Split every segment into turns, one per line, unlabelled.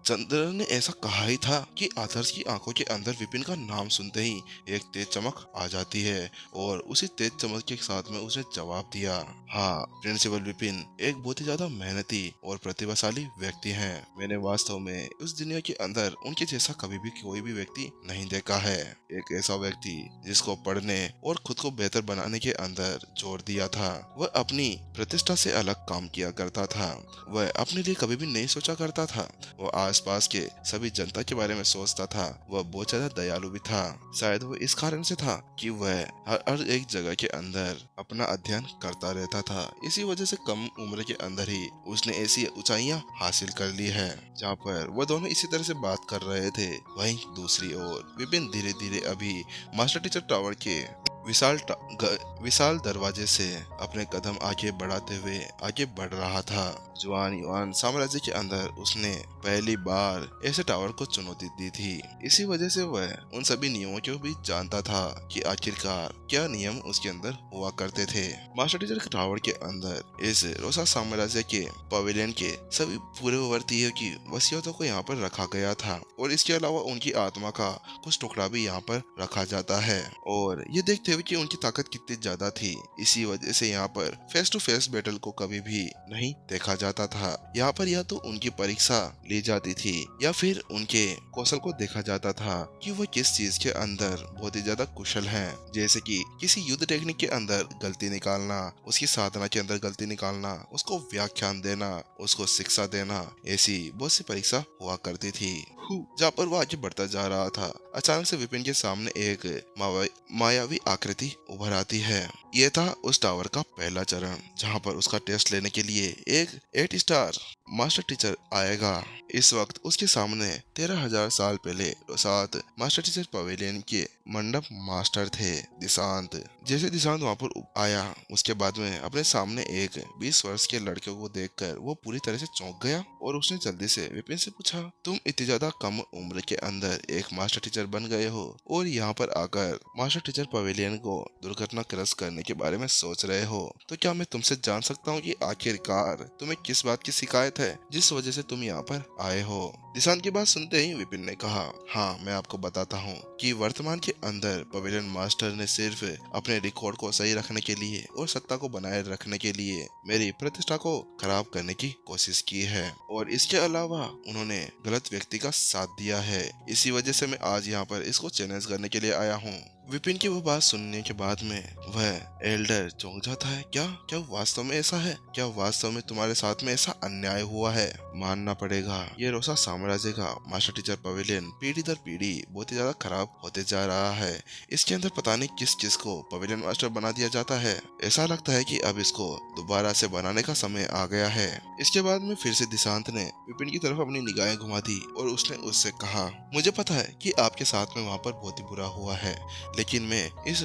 चंद्र ने ऐसा कहा ही था कि आदर्श की आंखों के अंदर विपिन का नाम सुनते ही एक तेज चमक आ जाती है और उसी तेज चमक के साथ में उसने जवाब दिया, हाँ, प्रिंसिपल विपिन एक बहुत ही ज्यादा मेहनती और प्रतिभाशाली व्यक्ति हैं। मैंने वास्तव में उस दुनिया के अंदर उनके जैसा कभी भी कोई भी व्यक्ति नहीं देखा है। एक ऐसा व्यक्ति जिसको पढ़ने और खुद को बेहतर बनाने के अंदर जोर दिया था। वह अपनी प्रतिष्ठा से अलग काम किया करता था। वह अपने लिए कभी भी नहीं सोचा करता था। वो आसपास के सभी जनता के बारे में सोचता था। वह बहुत ज्यादा दयालु भी था। शायद वो इस कारण से था कि वह हर एक जगह के अंदर अपना अध्ययन करता रहता था। इसी वजह से कम उम्र के अंदर ही उसने ऐसी ऊंचाइयां हासिल कर ली है। जहाँ पर वह दोनों इसी तरह से बात कर रहे थे, वहीं दूसरी ओर विपिन धीरे धीरे अभी मास्टर टीचर टावर के विशाल दरवाजे से अपने कदम आगे बढ़ाते हुए आगे बढ़ रहा था। जुआन युआन साम्राज्य के अंदर उसने पहली बार ऐसे टावर को चुनौती दी थी। इसी वजह से वह उन सभी नियमों को भी जानता था कि आखिरकार क्या नियम उसके अंदर हुआ करते थे। मास्टर टीचर के टावर के अंदर इस रोसा साम्राज्य के पवेलियन के सभी पूर्ववर्तियों की वसीयतों को यहाँ पर रखा गया था और इसके अलावा उनकी आत्मा का कुछ टुकड़ा भी यहाँ पर रखा जाता है। और ये देखते हुए कि उनकी ताकत कितनी ज्यादा थी, इसी वजह से यहाँ पर फेस टू फेस बैटल को कभी भी नहीं देखा जाता था। यहाँ पर या तो उनकी परीक्षा ली जाती थी या फिर उनके कौशल को देखा जाता था कि वह किस चीज के अंदर बहुत ही ज्यादा कुशल हैं। जैसे कि किसी युद्ध टेक्निक के अंदर गलती निकालना, उसकी साधना के अंदर गलती निकालना, उसको व्याख्यान देना, उसको शिक्षा देना, ऐसी बहुत सी परीक्षा हुआ करती थी। जहाँ पर वो आगे बढ़ता जा रहा था, अचानक से विपिन के सामने एक मायावी आकृति उभर आती है। यह था उस टावर का पहला चरण, जहाँ पर उसका टेस्ट लेने के लिए एक 8 स्टार मास्टर टीचर आएगा। इस वक्त उसके सामने 13,000 साल पहले 7 मास्टर टीचर पवेलियन के मंडप मास्टर थे, दिशांत। जैसे दिशांत वहां पर आया, उसके बाद में अपने सामने एक 20 वर्ष के लड़के को देखकर वो पूरी तरह से चौंक गया और उसने जल्दी से विपिन से पूछा, तुम इतनी ज्यादा कम उम्र के अंदर एक मास्टर टीचर बन गए हो और यहाँ पर आकर मास्टर टीचर पवेलियन को दुर्घटनाग्रस्त करने के बारे में सोच रहे हो, तो क्या मैं तुमसे जान सकता हूँ कि आखिरकार तुम्हें किस बात की शिकायत है जिस वजह से तुम यहाँ पर आए हो। दिशांत की बात सुनते ही विपिन ने कहा, हाँ, मैं आपको बताता हूँ कि वर्तमान के अंदर पवेलियन मास्टर ने सिर्फ अपने रिकॉर्ड को सही रखने के लिए और सत्ता को बनाए रखने के लिए मेरी प्रतिष्ठा को खराब करने की कोशिश की है और इसके अलावा उन्होंने गलत व्यक्ति का साथ दिया है। इसी वजह से मैं आज यहाँ पर इसको चैलेंज करने के लिए आया हूँ। विपिन की वो बात सुनने के बाद में वह एल्डर चौंक जाता है। क्या क्या वास्तव में ऐसा है? क्या वास्तव में तुम्हारे साथ में ऐसा अन्याय हुआ है? मानना पड़ेगा, ये रोसा साम्राज्य का मास्टर टीचर पवेलियन पीढ़ी दर पीढ़ी बहुत ही ज्यादा खराब होते जा रहा है। इसके अंदर पता नहीं किस किस को पवेलियन मास्टर बना दिया जाता है। ऐसा लगता है कि अब इसको दोबारा से बनाने का समय आ गया है। इसके बाद में फिर से दिशांत ने विपिन की तरफ अपनी निगाहें घुमा दी और उसने उससे कहा, मुझे पता है कि आपके साथ में वहाँ पर बहुत ही बुरा हुआ है, लेकिन मैं इस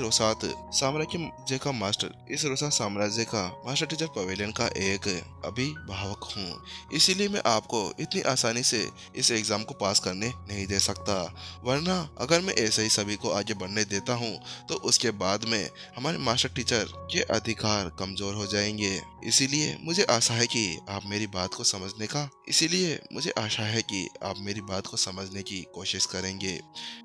रोसा साम्राज्य का मास्टर टीचर पवेलियन का एक अभिभावक हूँ। इसीलिए मैं आपको इतनी आसानी से इस एग्जाम को पास करने नहीं दे सकता, वरना अगर मैं ऐसे ही सभी को आगे बढ़ने देता हूँ तो उसके बाद में हमारे मास्टर टीचर के अधिकार कमजोर हो जाएंगे। इसीलिए मुझे आशा है कि आप मेरी बात को समझने की कोशिश करेंगे।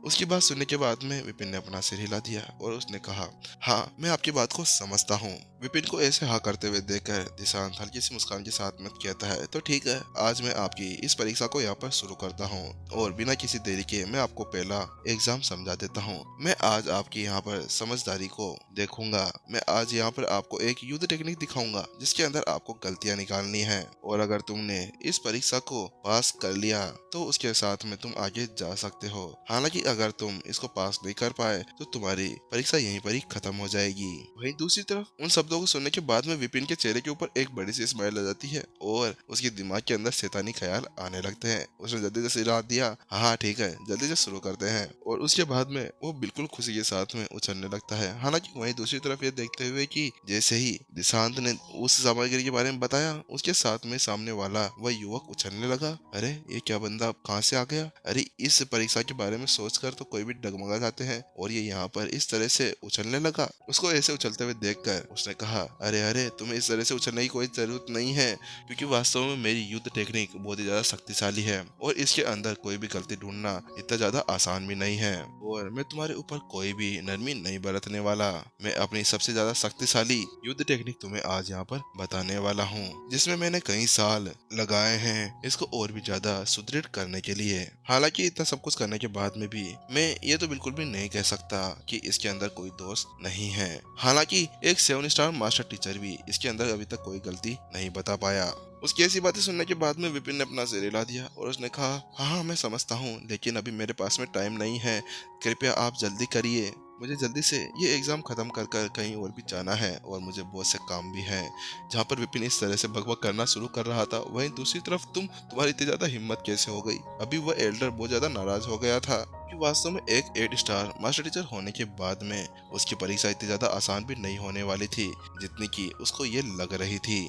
उसकी बात सुनने के बाद में विपिन ने अपना सिर हिला दिया और उसने कहा, हाँ, मैं आपकी बात को समझता हूँ। विपिन को ऐसे हाँ करते हुए देखकर दिशांत हल्की सी मुस्कान के साथ में कहता है, तो ठीक है, आज मैं आपकी इस परीक्षा को यहाँ पर शुरू करता हूँ और बिना किसी देरी के मैं आपको पहला एग्जाम समझा देता हूँ। मैं आज आपकी यहाँ पर समझदारी को देखूंगा। मैं आज यहाँ पर आपको एक युद्ध टेक्निक दिखाऊंगा जिसके अंदर आपको गलतियाँ निकालनी है और अगर तुमने इस परीक्षा को पास कर लिया तो उसके साथ में तुम आगे जा सकते हो। हालांकि अगर तुम इसको पास नहीं कर पाए तो तुम्हारी परीक्षा यहीं पर ही खत्म हो जाएगी। वहीं दूसरी तरफ उन शब्दों को सुनने के बाद में विपिन के चेहरे के ऊपर एक बड़ी सी स्माइल आ जाती है और उसके दिमाग के अंदर शैतानी ख्याल आने लगते हैं। उसने जल्दी से सिर हाथ दिया, हाँ ठीक है, जल्दी से शुरू करते हैं, और उसके बाद में वो बिल्कुल खुशी के साथ में उछलने लगता है। हालांकि वहीं दूसरी तरफ ये देखते हुए कि जैसे ही दिशांत ने उस सामग्री के बारे में बताया, उसके साथ में सामने वाला वह युवक उछलने लगा। अरे ये क्या बंदा कहाँ से आ गया? अरे इस परीक्षा के बारे में सोचकर तो कोई भी डगमगा जाते हैं और ये यहाँ यहाँ पर इस तरह से उछलने लगा। उसको ऐसे उछलते हुए देखकर उसने कहा, अरे अरे, तुम्हें इस तरह से उछलने की कोई जरूरत नहीं है, क्योंकि वास्तव में मेरी युद्ध टेक्निक बहुत ही ज्यादा शक्तिशाली है और इसके अंदर कोई भी गलती ढूंढना इतना ज्यादा आसान भी नहीं है, और मैं तुम्हारे ऊपर कोई भी नरमी नहीं बरतने वाला। मैं अपनी सबसे ज्यादा शक्तिशाली युद्ध टेक्निक तुम्हें आज यहाँ पर बताने वाला हूँ, जिसमें मैंने कई साल लगाए हैं इसको और भी ज्यादा सुदृढ़ करने के लिए। हालांकि इतना सब कुछ करने के बाद में भी मैं ये तो बिल्कुल भी नहीं कह सकता कि इसके अंदर कोई दोष नहीं है। हालांकि एक 7 स्टार मास्टर टीचर भी इसके अंदर अभी तक कोई गलती नहीं बता पाया। उसकी ऐसी बातें सुनने के बाद में विपिन ने अपना सिर हिला दिया और उसने कहा, हाँ हाँ, मैं समझता हूँ, लेकिन अभी मेरे पास में टाइम नहीं है, कृपया आप जल्दी करिए। मुझे जल्दी से ये एग्जाम खत्म कर कर कहीं और भी जाना है और मुझे बहुत से काम भी हैं। जहाँ पर विपिन इस तरह से बकबक करना शुरू कर रहा था, वहीं दूसरी तरफ तुम्हारी इतनी ज्यादा हिम्मत कैसे हो गई? अभी वह एल्डर बहुत ज्यादा नाराज हो गया था कि वास्तव में एक 8 स्टार मास्टर टीचर होने के बाद में उसकी परीक्षा इतनी ज्यादा आसान भी नहीं होने वाली थी जितनी की उसको ये लग रही थी।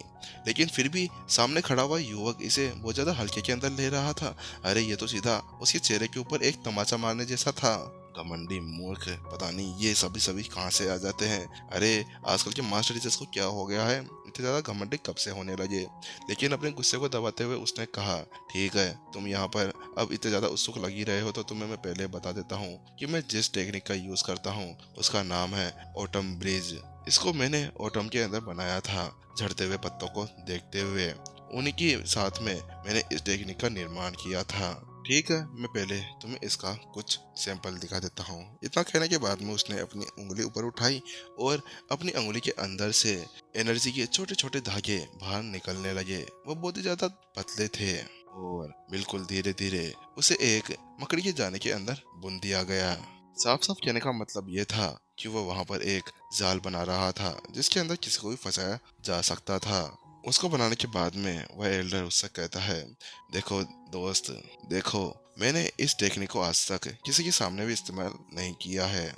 लेकिन फिर भी सामने खड़ा हुआ युवक इसे बहुत ज्यादा हल्के के अंदर ले रहा था। अरे ये तो सीधा उसके चेहरे के ऊपर एक तमाचा मारने जैसा था। घमंडी मूर्ख, पता नहीं ये सभी कहाँ से आ जाते हैं। अरे आजकल के मास्टर टीचर्स को क्या हो गया है, इतने ज्यादा घमंडी कब से होने लगे? लेकिन अपने गुस्से को दबाते हुए उसने कहा, ठीक है, तुम यहाँ पर अब इतने ज्यादा उत्सुक लगी रहे हो तो तुम्हें मैं पहले बता देता हूँ कि मैं जिस टेक्निक का यूज करता हूँ उसका नाम है ऑटम ब्रिज। इसको मैंने ऑटम के अंदर बनाया था, झड़ते हुए पत्तों को देखते हुए। उन्हीं के साथ में मैंने इस टेक्निक का निर्माण किया था। ठीक है, मैं पहले तुम्हें इसका कुछ सैंपल दिखा देता हूँ। इतना कहने के बाद में उसने अपनी उंगली ऊपर उठाई और अपनी उंगली के अंदर से एनर्जी के छोटे छोटे धागे बाहर निकलने लगे। वो बहुत ही ज्यादा पतले थे और बिल्कुल धीरे धीरे उसे एक मकड़ी के जाने के अंदर बुन दिया गया। साफ साफ कहने का मतलब ये था कि वो वहां पर एक जाल बना रहा था जिसके अंदर किसी को भी फंसाया जा सकता था। उसको बनाने के बाद में वह एल्डर उससे कहता है, देखो दोस्त, देखो, मैंने इस टेक्निक को आज तक किसी के सामने भी इस्तेमाल नहीं किया है।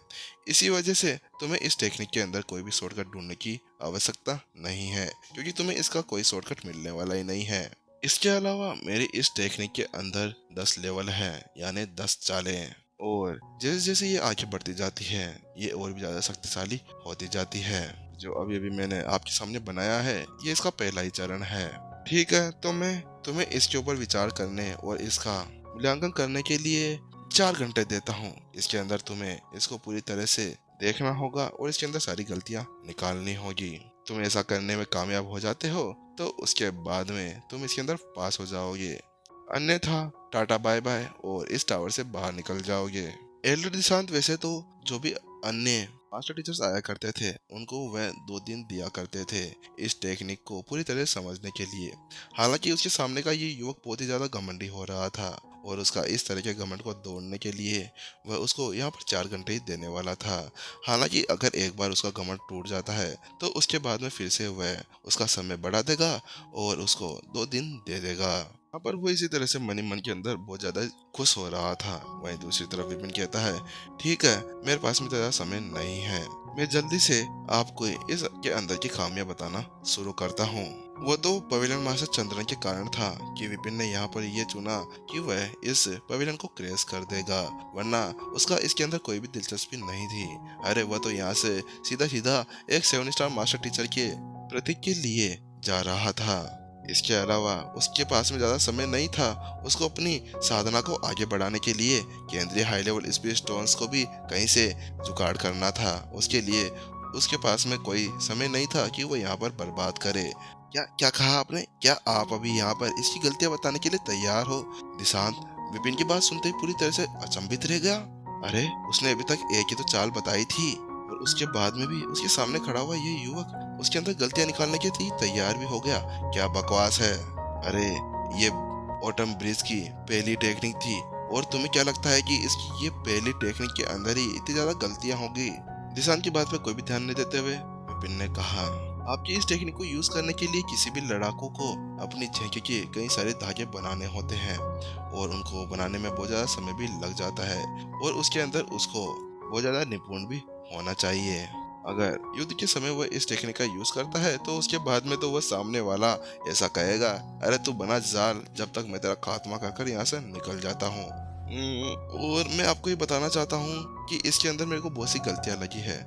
इसी वजह से तुम्हें इस टेक्निक के अंदर कोई भी शॉर्टकट ढूंढने की आवश्यकता नहीं है, क्योंकि तुम्हें इसका कोई शॉर्टकट मिलने वाला ही नहीं है। इसके अलावा मेरी इस टेक्निक के अंदर 10 लेवल हैं, यानी 10 चालें, और जैसे जैसे ये आगे बढ़ती जाती है ये और भी ज्यादा शक्तिशाली होती जाती है। जो अभी अभी मैंने आपके सामने बनाया है ये इसका पहला ही चरण है। ठीक है, तो मैं तुम्हें इसके ऊपर विचार करने और इसका मूल्यांकन करने के लिए 4 घंटे देता हूँ। इसके अंदर तुम्हें इसको पूरी तरह से देखना होगा और इसके अंदर सारी गलतियाँ निकालनी होगी। तुम ऐसा करने में कामयाब हो जाते हो तो उसके बाद में तुम इसके अंदर पास हो जाओगे, अन्यथा टाटा बाय बाय और इस टावर से बाहर निकल जाओगे। एल्डर दिशांत वैसे तो जो भी अन्य मास्टर टीचर्स आया करते थे उनको वह 2 दिन दिया करते थे इस टेक्निक को पूरी तरह समझने के लिए। हालांकि उसके सामने का ये युवक बहुत ही ज्यादा घमंडी हो रहा था और उसका इस तरह के घमंड को तोड़ने के लिए वह उसको यहाँ पर 4 घंटे ही देने वाला था। हालांकि अगर एक बार उसका घमंड टूट जाता है तो उसके बाद में फिर से वह उसका समय बढ़ा देगा और उसको 2 दिन दे देगा। यहाँ पर वो इसी तरह से मनी मन के अंदर बहुत ज्यादा खुश हो रहा था। वहीं दूसरी तरफ विपिन कहता है, ठीक है, मेरे पास में ज्यादा समय नहीं है, मैं जल्दी से आपको इसके अंदर की खामियां बताना शुरू करता हूँ। वो तो पवेलियन मास्टर चंद्रन के कारण था कि विपिन ने यहाँ पर ये चुना कि वह इस पवेलियन को क्रैश कर देगा, वरना उसका इसके अंदर कोई भी दिलचस्पी नहीं थी। अरे वह तो यहाँ से सीधा सीधा एक 7 स्टार मास्टर टीचर के प्रतीक के लिए जा रहा था। इसके अलावा उसके पास में ज्यादा समय नहीं था। उसको अपनी साधना को आगे बढ़ाने के लिए केंद्रीय हाई लेवल स्पेस स्टोन्स को भी कहीं से जुगाड़ करना था। उसके लिए उसके पास में कोई समय नहीं था कि वो यहाँ पर बर्बाद करे। क्या क्या कहा आपने? क्या आप अभी यहाँ पर इसकी गलतियां बताने के लिए तैयार हो? दिशांत विपिन की बात सुनते ही पूरी तरह से अचंभित रह गया। अरे उसने अभी तक एक ही तो चाल बताई थी और उसके बाद में भी उसके सामने खड़ा हुआ ये युवक उसके अंदर गलतियां निकालने के लिए तैयार भी हो गया। क्या बकवास है? अरे ये ऑटम ब्रिज की पहली टेक्निक थी और तुम्हें क्या लगता है कि इसकी ये पहली टेक्निक के अंदर ही इतनी ज्यादा गलतियां होंगी? दिशांत की बात पे कोई भी ध्यान नहीं देते हुए विपिन ने कहा, आपकी इस टेक्निक को यूज करने के लिए किसी भी लड़ाकू को अपनी झेंके के कई सारे धागे बनाने होते हैं और उनको बनाने में बहुत ज्यादा समय भी लग जाता है और उसके अंदर उसको बहुत ज्यादा निपुण भी होना चाहिए। अगर युद्ध के समय वह इस टेक्निक का यूज करता है तो उसके बाद में तो वह सामने वाला ऐसा कहेगा, अरे तू बना जाल जब तक मैं तेरा खात्मा कर यहाँ से निकल जाता हूँ। और मैं आपको ये बताना चाहता हूँ कि इसके अंदर मेरे को बहुत सी गलतियाँ लगी है।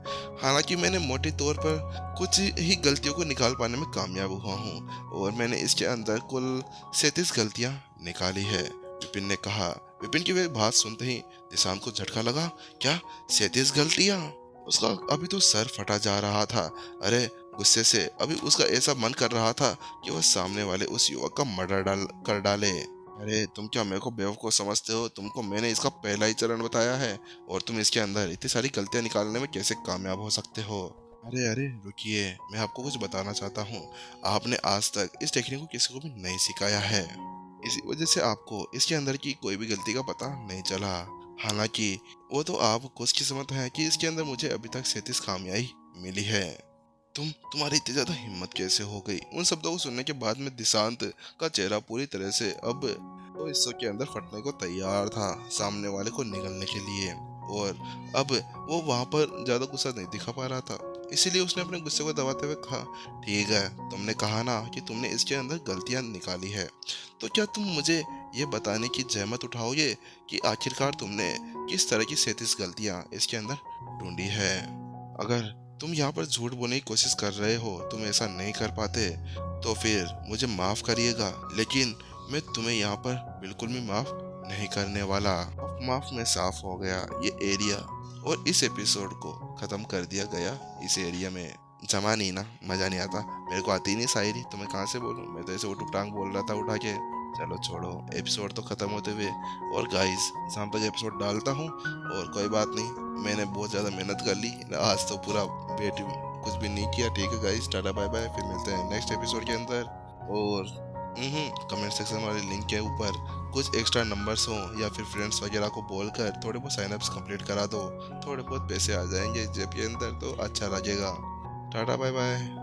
हालांकि मैंने मोटे तौर पर कुछ ही गलतियों को निकाल पाने में कामयाब हुआ हूँ और मैंने इसके अंदर कुल 37 गलतियाँ निकाली है, विपिन ने कहा। विपिन की वह बात सुनते ही निशांत को झटका लगा। क्या 37 गलतियाँ? उसका अभी तो सर फटा जा रहा था। अरे, गुस्से से अभी उसका ऐसा मन कर रहा था कि वह सामने वाले उस युवक का मर्डर कर डाले। अरे, तुम क्या मेरे को बेवकूफ समझते हो? तुमको मैंने इसका पहला ही चरण बताया है और तुम इसके अंदर इतनी सारी गलतियां निकालने में कैसे कामयाब हो सकते हो? अरे अरे, रुकिए, मैं आपको कुछ बताना चाहता हूँ। आपने आज तक इस टेक्निक को किसी को भी नहीं सिखाया है, इसी वजह से आपको इसके अंदर की कोई भी गलती का पता नहीं चला। हालांकि वो तो आप खुशकिस्मत हैं कि इसके अंदर मुझे अभी तक 37 खामियां मिली है। तुम्हारी इतनी ज्यादा हिम्मत कैसे हो गई? उन शब्दों को सुनने के बाद में दिशांत का चेहरा पूरी तरह से अब तो हिस्सों के अंदर फटने को तैयार था, सामने वाले को निगलने के लिए। और अब वो वहां पर ज्यादा गुस्सा नहीं दिखा पा रहा था, इसीलिए उसने अपने गुस्से को दबाते हुए कहा, ठीक है, तुमने कहा ना कि तुमने इसके अंदर गलतियां निकाली है, तो क्या तुम मुझे ये बताने की जहमत उठाओगे कि आखिरकार तुमने किस तरह की 37 गलतियां इसके अंदर ढूंढी है? अगर तुम यहाँ पर झूठ बोलने की कोशिश कर रहे हो, तुम ऐसा नहीं कर पाते, तो फिर मुझे माफ करिएगा, लेकिन मैं तुम्हें यहाँ पर बिल्कुल भी माफ नहीं करने वाला। माफ में साफ हो गया ये एरिया और इस एपिसोड को खत्म कर दिया गया इस एरिया में। जमा नहीं ना, मजा नहीं आता। मेरे को आती नहीं शायरी, तो मैं कहाँ से बोलूँ? मैं तो ऐसे उठ टांग बोल रहा था उठा के। चलो छोड़ो, एपिसोड तो खत्म होते हुए। और गाइस, शाम तक एपिसोड डालता हूँ और कोई बात नहीं, मैंने बहुत ज़्यादा मेहनत कर ली, आज तो पूरा वेट कुछ भी नहीं किया। ठीक है गाइस, टाटा बाय बाय, फिर मिलते हैं नेक्स्ट एपिसोड के अंदर। और कमेंट सेक्शन वाले लिंक के ऊपर कुछ एक्स्ट्रा नंबर्स हो या फिर फ्रेंड्स वगैरह को बोलकर थोड़े बहुत साइनअप्स कंप्लीट करा दो, थोड़े बहुत पैसे आ जाएंगे जेब के अंदर, तो अच्छा लगेगा। Tata bye bye.